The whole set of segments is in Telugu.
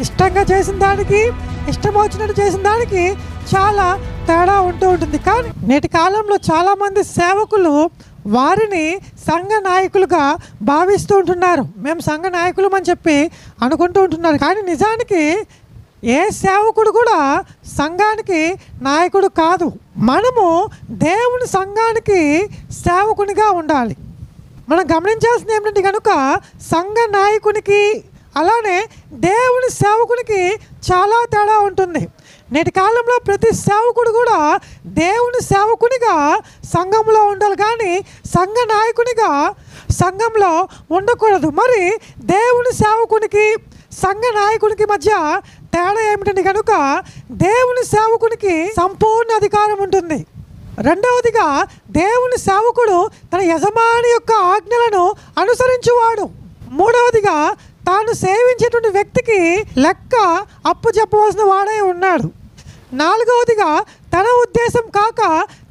ఇష్టంగా చేసిన దానికి, ఇష్టం వచ్చినట్టు చేసిన దానికి చాలా తేడా ఉంటూ ఉంటుంది. కానీ నేటి కాలంలో చాలామంది సేవకులు వారిని సంఘ నాయకులుగా భావిస్తూ ఉంటున్నారు. మేము సంఘ నాయకులం అని చెప్పి అనుకుంటూ ఉంటున్నారు. కానీ నిజానికి ఏ సేవకుడు కూడా సంఘానికి నాయకుడు కాదు. మనము దేవుని సంఘానికి సేవకునిగా ఉండాలి. మనం గమనించాల్సింది ఏమిటంటే కనుక సంఘ నాయకునికి అలానే దేవుని సేవకునికి చాలా తేడా ఉంటుంది. నేటి కాలంలో ప్రతి సేవకుడు కూడా దేవుని సేవకునిగా సంఘంలో ఉండాలి, కానీ సంఘ నాయకునిగా సంఘంలో ఉండకూడదు. మరి దేవుని సేవకునికి సంఘ నాయకునికి మధ్య తేడా ఏమిటంటే కనుక దేవుని సేవకునికి సంపూర్ణ అధికారం ఉంటుంది. రెండవదిగా దేవుని సేవకుడు తన యజమాని యొక్క ఆజ్ఞలను అనుసరించువాడు. మూడవదిగా తాను సేవించేటువంటి వ్యక్తికి లెక్క అప్పు చెప్పవలసిన వాడై ఉన్నాడు. నాలుగవదిగా తన ఉద్దేశం కాక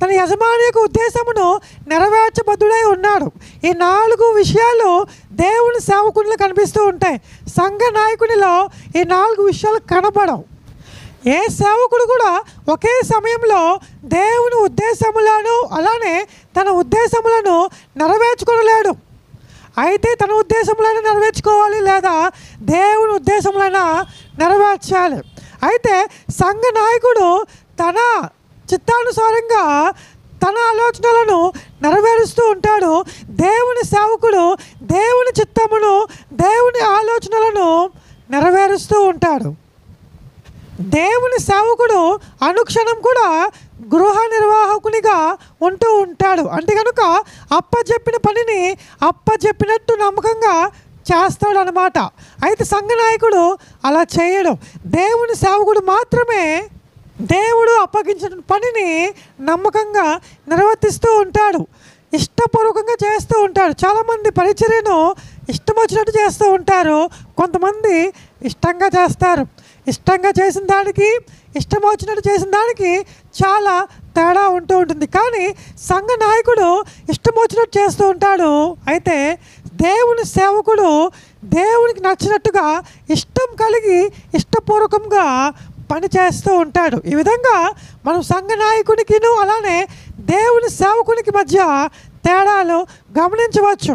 తన యజమాని యొక్క ఉద్దేశమును నెరవేర్చబద్ధుడై ఉన్నాడు. ఈ 4 విషయాలు దేవుని సేవకునిలో కనిపిస్తూ ఉంటాయి. సంఘ నాయకునిలో ఈ 4 విషయాలు కనబడవు. ఏ సేవకుడు కూడా ఒకే సమయంలో దేవుని ఉద్దేశములను అలానే తన ఉద్దేశములను నెరవేర్చుకోలేడు. అయితే తన ఉద్దేశములైనా నెరవేర్చుకోవాలి, లేదా దేవుని ఉద్దేశములైనా నెరవేర్చాలి. అయితే సంఘ నాయకుడు తన చిత్తానుసారంగా తన ఆలోచనలను నెరవేరుస్తూ ఉంటాడు. దేవుని సేవకుడు దేవుని చిత్తమును, దేవుని ఆలోచనలను నెరవేరుస్తూ ఉంటాడు. దేవుని సేవకుడు అనుక్షణం కూడా గృహ నిర్వాహకునిగా ఉంటూ ఉంటాడు. అంటే కనుక అప్పచెప్పిన పనిని అప్పచెప్పినట్టు నమ్మకంగా చేస్తాడు అన్నమాట. అయితే సంఘ నాయకుడు అలా చేయడు. దేవుని సేవకుడు మాత్రమే దేవుడు అప్పగించిన పనిని నమ్మకంగా నిర్వర్తిస్తూ ఉంటాడు, ఇష్టపూర్వకంగా చేస్తూ ఉంటాడు. చాలామంది పరిచర్యను ఇష్టం వచ్చినట్టు చేస్తూ ఉంటారు, కొంతమంది ఇష్టంగా చేస్తారు. ఇష్టంగా చేసిన దానికి, ఇష్టం వచ్చినట్టు చేసిన దానికి చాలా తేడా ఉంటూ ఉంటుంది. కానీ సంఘ నాయకుడు ఇష్టం వచ్చినట్టు చేస్తూ ఉంటాడు. అయితే దేవుని సేవకుడు దేవునికి నచ్చినట్టుగా ఇష్టం కలిగి ఇష్టపూర్వకంగా పని చేస్తూ ఉంటాడు. ఈ విధంగా మనం సంఘ నాయకునికిను అలానే దేవుని సేవకునికి మధ్య తేడాలు గమనించవచ్చు.